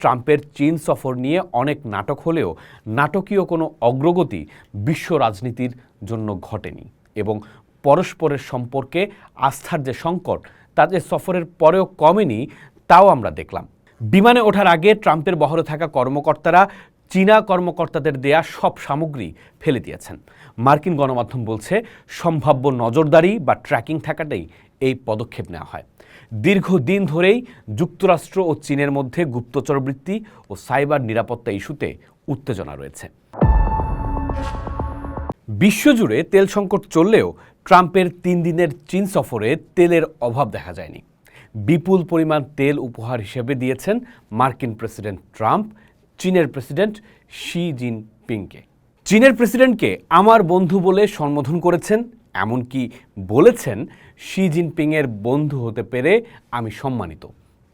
ট্রাম্পের চীন সফর নিয়ে অনেক নাটক হলেও নাটকীয় কোনো অগ্রগতি বিশ্ব রাজনীতির জন্য ঘটেনি এবং পরস্পরের সম্পর্কে আস্থার যে সংকট তাদের সফরের পরেও কমেনি তাও আমরা দেখলাম। বিমানে ওঠার আগে ট্রাম্পের বহরে থাকা কর্মকর্তারা চীনা কর্মকর্তাদের দেয়া সব সামগ্রী ফেলে দিয়েছেন। মার্কিন গণমাধ্যম বলছে সম্ভাব্য নজরদারি বা ট্র্যাকিং থাকাটাই এই পদক্ষেপ নেওয়া হয়। দীর্ঘদিন ধরেই যুক্তরাষ্ট্র ও চীনের মধ্যে গুপ্তচরবৃত্তি ও সাইবার নিরাপত্তা ইস্যুতে উত্তেজনা রয়েছে। বিশ্বজুড়ে তেল সংকট চললেও ট্রাম্পের 3 দিনের চীন সফরে তেলের অভাব দেখা যায়নি। বিপুল পরিমাণ তেল উপহার হিসেবে দিয়েছেন মার্কিন প্রেসিডেন্ট ট্রাম্প চীনের প্রেসিডেন্ট শি জিনপিংকে। চীনের প্রেসিডেন্টকে আমার বন্ধু বলে সম্বোধন করেছেন, এমনকি বলেছেন শি জিনপিংয়ের বন্ধু হতে পেরে আমি সম্মানিত।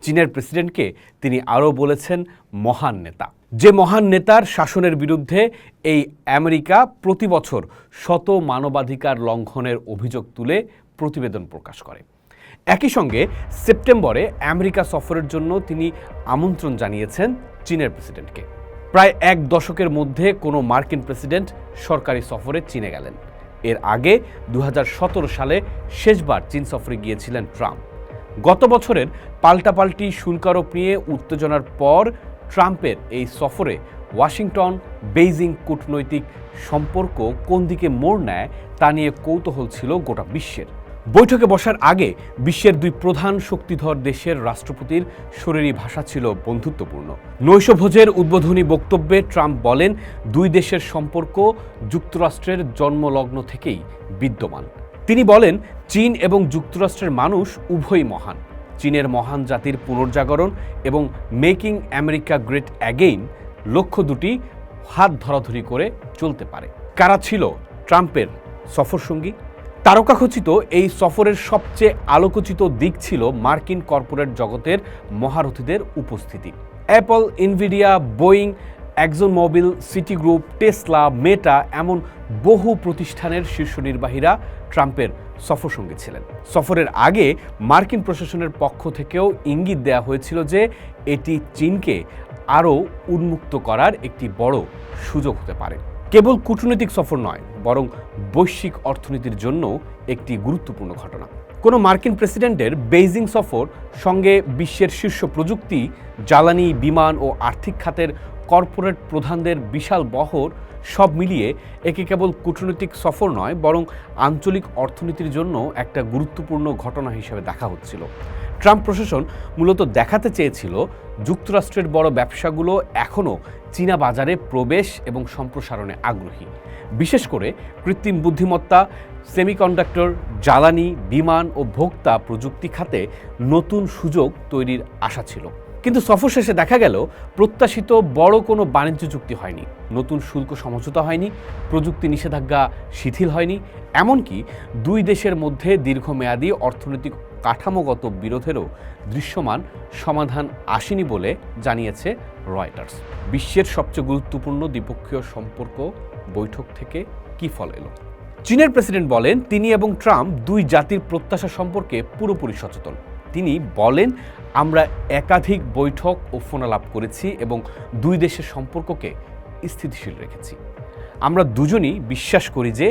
চীনের প্রেসিডেন্টকে তিনি আরও বলেছেন মহান নেতা, যে মহান নেতার শাসনের বিরুদ্ধে এই আমেরিকা প্রতি বছর শত মানবাধিকার লঙ্ঘনের অভিযোগ তুলে প্রতিবেদন প্রকাশ করে। একই সঙ্গে সেপ্টেম্বরে আমেরিকা সফরের জন্য তিনি আমন্ত্রণ জানিয়েছেন চীনের প্রেসিডেন্টকে। প্রায় 1 দশকের মধ্যে কোনো মার্কিন প্রেসিডেন্ট সরকারি সফরে চীনে গেলেন। এর আগে 2017 সালে শেষবার চীন সফরে গিয়েছিলেন ট্রাম্প। গত বছরের পাল্টাপাল্টি শুল্কারোপ নিয়ে উত্তেজনার পর ট্রাম্পের এই সফরে ওয়াশিংটন বেইজিং কূটনৈতিক সম্পর্ক কোন দিকে মোড় নেয় তা নিয়ে কৌতূহল ছিল গোটা বিশ্বের। বৈঠকে বসার আগে বিশ্বের 2 প্রধান শক্তিধর দেশের রাষ্ট্রপতির শরীরী ভাষা ছিল বন্ধুত্বপূর্ণ। নৈশভোজের উদ্বোধনী বক্তব্যে ট্রাম্প বলেন 2 দেশের সম্পর্ক যুক্তরাষ্ট্রের জন্মলগ্ন থেকেই বিদ্যমান। তিনি বলেন চীন এবং যুক্তরাষ্ট্রের মানুষ উভয়ই মহান। চীনের মহান জাতির পুনর্জাগরণ এবং মেকিং আমেরিকা গ্রেট অ্যাগেইন লক্ষ্য দুটি হাত ধরাধরি করে চলতে পারে। কারা ছিল ট্রাম্পের সফরসঙ্গী? তারকাখচিত এই সফরের সবচেয়ে আলোকচিত দিক ছিল মার্কিন কর্পোরেট জগতের মহারথীদের উপস্থিতি। Apple, Nvidia, Boeing, Exxon Mobil, Citigroup, Tesla, Meta এমন বহু প্রতিষ্ঠানের শীর্ষ নির্বাহীরা ট্রাম্পের সফরসঙ্গী ছিলেন। সফরের আগে মার্কিন প্রশাসনের পক্ষ থেকেও ইঙ্গিত দেওয়া হয়েছিল যে এটি চীনকে আরও উন্মুক্ত করার একটি বড় সুযোগ হতে পারে। কেবল কূটনৈতিক সফর নয়, বরং বৈশ্বিক অর্থনীতির জন্য একটি গুরুত্বপূর্ণ ঘটনা। কোনো মার্কিন প্রেসিডেন্টের বেইজিং সফর সঙ্গে বিশ্বের শীর্ষ প্রযুক্তি, জ্বালানি, বিমান ও আর্থিক খাতের কর্পোরেট প্রধানদের বিশাল বহর সব মিলিয়ে একে কেবল কূটনৈতিক সফর নয়, বরং আঞ্চলিক অর্থনীতির জন্য একটা গুরুত্বপূর্ণ ঘটনা হিসেবে দেখা হচ্ছিল। ট্রাম্প প্রশাসন মূলত দেখাতে চেয়েছিল যুক্তরাষ্ট্রের বড় ব্যবসাগুলো এখনও চীনা বাজারে প্রবেশ এবং সম্প্রসারণে আগ্রহী। বিশেষ করে কৃত্রিম বুদ্ধিমত্তা, সেমিকন্ডাক্টর, জ্বালানি, বিমান ও ভোক্তা প্রযুক্তি খাতে নতুন সুযোগ তৈরির আশা ছিল। কিন্তু সফর শেষে দেখা গেল প্রত্যাশিত বড় কোনো বাণিজ্য চুক্তি হয়নি, নতুন শুল্ক সমঝোতা হয়নি, প্রযুক্তি নিষেধাজ্ঞা শিথিল হয়নি, এমনকি 2 দেশের মধ্যে দীর্ঘমেয়াদী অর্থনৈতিক কাঠামোগত বিরোধেরও দৃশ্যমান সমাধান আসেনি বলে জানিয়েছে রয়টার্স। বিশ্বের সবচেয়ে গুরুত্বপূর্ণ দ্বিপক্ষীয় সম্পর্ক বৈঠক থেকে কী ফল এলো? চীনের প্রেসিডেন্ট বলেন তিনি এবং ট্রাম্প 2 জাতির প্রত্যাশা সম্পর্কে পুরোপুরি সচেতন। তিনি বলেন আমরা একাধিক বৈঠক ও ফোনালাপ করেছি এবং 2 দেশের সম্পর্ককে স্থিতিশীল রেখেছি। আমরা দুজনই বিশ্বাস করি যে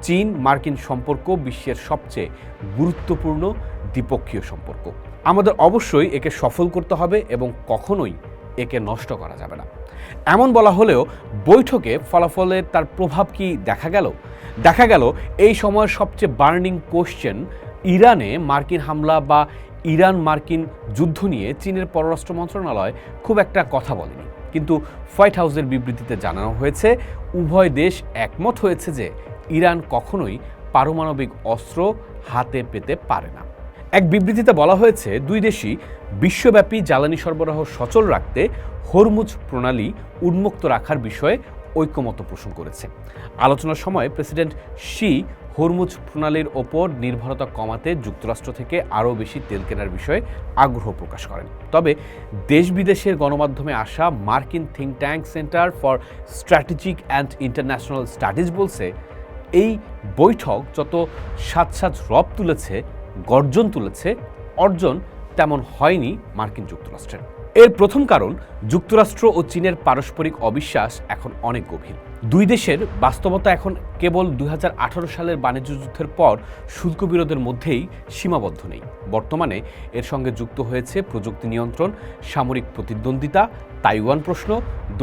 চীন মার্কিন সম্পর্ক বিশ্বের সবচেয়ে গুরুত্বপূর্ণ দ্বিপক্ষীয় সম্পর্ক। আমাদের অবশ্যই একে সফল করতে হবে এবং কখনোই একে নষ্ট করা যাবে না। এমন বলা হলেও বৈঠকে ফলাফলের তার প্রভাব কি দেখা গেল? দেখা গেল এই সময়ের সবচেয়ে বার্নিং কোশ্চেন ইরানে মার্কিন হামলা বা ইরান মার্কিন যুদ্ধ নিয়ে চীনের পররাষ্ট্র মন্ত্রণালয় খুব একটা কথা বলেনি। কিন্তু হোয়াইট হাউসের বিবৃতিতে জানানো হয়েছে উভয় দেশ একমত হয়েছে যে ইরান কখনোই পারমাণবিক অস্ত্র হাতে পেতে পারে না। এক বিবৃতিতে বলা হয়েছে 2 দেশই বিশ্বব্যাপী জ্বালানি সরবরাহ সচল রাখতে হরমুজ প্রণালী উন্মুক্ত রাখার বিষয়ে ঐক্যমত পোষণ করেছে। আলোচনার সময় প্রেসিডেন্ট শি হরমুজ প্রণালীর ওপর নির্ভরতা কমাতে যুক্তরাষ্ট্র থেকে আরও বেশি তেল কেনার বিষয়ে আগ্রহ প্রকাশ করেন। তবে দেশ বিদেশের গণমাধ্যমে আসা মার্কিন think tank centre for strategic and international studies বলছে এই বৈঠক যত সাজ রব তুলেছে, গর্জন তুলেছে, অর্জন তেমন হয়নি মার্কিন যুক্তরাষ্ট্রের। এর প্রথম কারণ, যুক্তরাষ্ট্র ও চীনের পারস্পরিক অবিশ্বাস এখন অনেক গভীর। দুই দেশের বাস্তবতা এখন কেবল 2018 সালের বাণিজ্য যুদ্ধের পর শুল্ক বিরোধের মধ্যেই সীমাবদ্ধ নেই। বর্তমানে এর সঙ্গে যুক্ত হয়েছে প্রযুক্তি নিয়ন্ত্রণ, সামরিক প্রতিদ্বন্দ্বিতা, তাইওয়ান প্রশ্ন,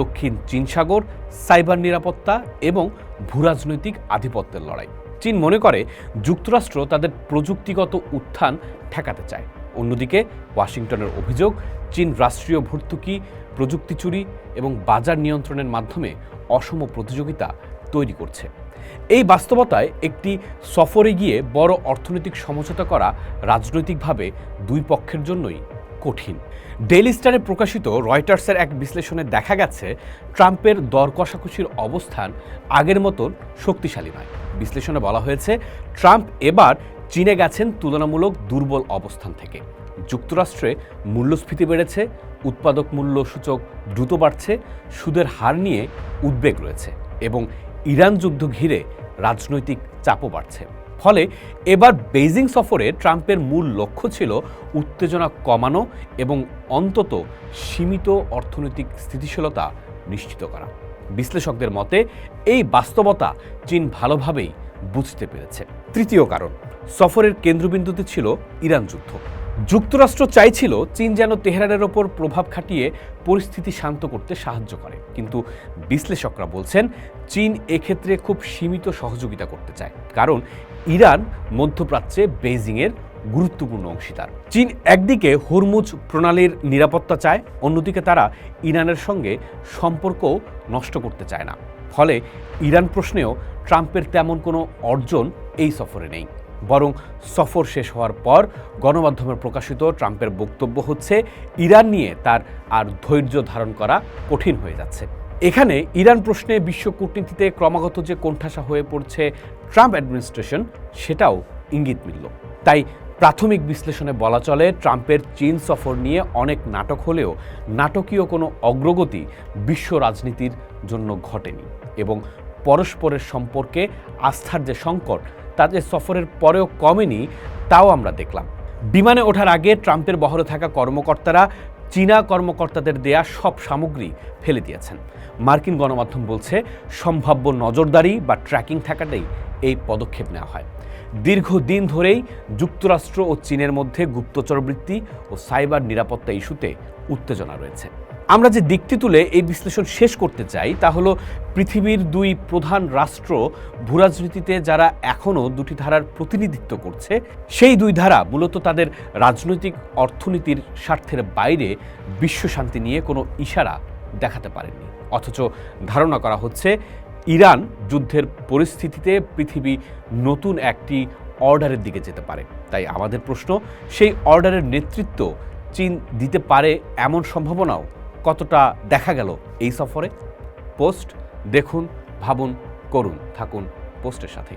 দক্ষিণ চীন সাগর, সাইবার নিরাপত্তা এবং ভূরাজনৈতিক আধিপত্যের লড়াই। চীন মনে করে যুক্তরাষ্ট্র তাদের প্রযুক্তিগত উত্থান ঠেকাতে চায়। অন্যদিকে ওয়াশিংটনের অভিযোগ, চীন রাষ্ট্রীয় ভর্তুকি, প্রযুক্তি চুরি এবং বাজার নিয়ন্ত্রণের মাধ্যমে অসম প্রতিযোগিতা তৈরি করছে। এই বাস্তবতায় একটি সফরে গিয়ে বড় অর্থনৈতিক সমঝোতা করা রাজনৈতিকভাবে দুই পক্ষের জন্যই কঠিন। ডেইলি স্টারে প্রকাশিত রয়টার্সের এক বিশ্লেষণে দেখা গেছে, ট্রাম্পের দর কষাকষির অবস্থান আগের মতন শক্তিশালী নয়। বিশ্লেষণে বলা হয়েছে, ট্রাম্প এবার চীনে গেছেন তুলনামূলক দুর্বল অবস্থান থেকে। যুক্তরাষ্ট্রে মূল্যস্ফীতি বেড়েছে, উৎপাদক মূল্য সূচক দ্রুত বাড়ছে, সুদের হার নিয়ে উদ্বেগ রয়েছে এবং ইরান যুদ্ধ ঘিরে রাজনৈতিক চাপও বাড়ছে। ফলে এবার বেইজিং সফরে ট্রাম্পের মূল লক্ষ্য ছিল উত্তেজনা কমানো এবং অন্তত সীমিত অর্থনৈতিক স্থিতিশীলতা নিশ্চিত করা। বিশ্লেষকদের মতে এই বাস্তবতা চীন ভালোভাবেই বুঝতে পেরেছে। তৃতীয় কারণ, সফরের কেন্দ্রবিন্দুতে ছিল ইরান যুদ্ধ। যুক্তরাষ্ট্র চাইছিল চীন যেন তেহরানের ওপর প্রভাব খাটিয়ে পরিস্থিতি শান্ত করতে সাহায্য করে, কিন্তু বিশ্লেষকরা বলছেন চীন এক্ষেত্রে খুব সীমিত সহযোগিতা করতে চায়, কারণ ইরান মধ্যপ্রাচ্যে বেইজিংয়ের গুরুত্বপূর্ণ অংশীদার। চীন একদিকে হরমুজ প্রণালীর নিরাপত্তা চায়, অন্যদিকে তারা ইরানের সঙ্গে সম্পর্ক নষ্ট করতে চায় না। ফলে ইরান প্রশ্নেও ট্রাম্পের তেমন কোনো অর্জন এই সফরে নেই। বরং সফর শেষ হওয়ার পর গণমাধ্যমে প্রকাশিত ট্রাম্পের বক্তব্য হচ্ছে, ইরান নিয়ে তার আর ধৈর্য ধারণ করা কঠিন হয়ে যাচ্ছে। এখানে ইরান প্রশ্নে বিশ্ব কূটনীতিতে ক্রমাগত যে কোণঠাসা হয়ে পড়ছে ট্রাম্প অ্যাডমিনিস্ট্রেশন, সেটাও ইঙ্গিত মিলল। তাই প্রাথমিক বিশ্লেষণে বলা চলে, ট্রাম্পের চীন সফর নিয়ে অনেক নাটক হলেও নাটকীয় কোনো অগ্রগতি বিশ্ব রাজনীতির জন্য ঘটেনি এবং পরস্পরের সম্পর্কে আস্থার যে সংকট তাদের সফরের পরেও কমেনি, তাও আমরা দেখলাম। বিমানে ওঠার আগে ট্রাম্পের বহরে থাকা কর্মকর্তারা চীনা কর্মকর্তাদের দেয়া সব সামগ্রী ফেলে দিয়েছেন। মার্কিন গণমাধ্যম বলছে, সম্ভাব্য নজরদারি বা ট্র্যাকিং থাকাটাই এই পদক্ষেপ নেওয়া হয়। দীর্ঘদিন ধরেই যুক্তরাষ্ট্র ও চীনের মধ্যে গুপ্তচরবৃত্তি ও সাইবার নিরাপত্তা ইস্যুতে উত্তেজনা রয়েছে। আমরা যে দিকটি তুলে এই বিশ্লেষণ শেষ করতে চাই তা হলো, পৃথিবীর দুই প্রধান রাষ্ট্র ভূরাজনীতিতে যারা এখনও দুটি ধারার প্রতিনিধিত্ব করছে, সেই দুই ধারা মূলত তাদের রাজনৈতিক অর্থনীতির স্বার্থের বাইরে বিশ্বশান্তি নিয়ে কোনো ইশারা দেখাতে পারেননি। অথচ ধারণা করা হচ্ছে, ইরান যুদ্ধের পরিস্থিতিতে পৃথিবী নতুন একটি অর্ডারের দিকে যেতে পারে। তাই আমাদের প্রশ্ন, সেই অর্ডারের নেতৃত্ব চীন দিতে পারে এমন সম্ভাবনাও কতটা দেখা গেল এই সফরে? পোস্ট দেখুন, ভাবুন, করুন, থাকুন পোস্টের সাথে।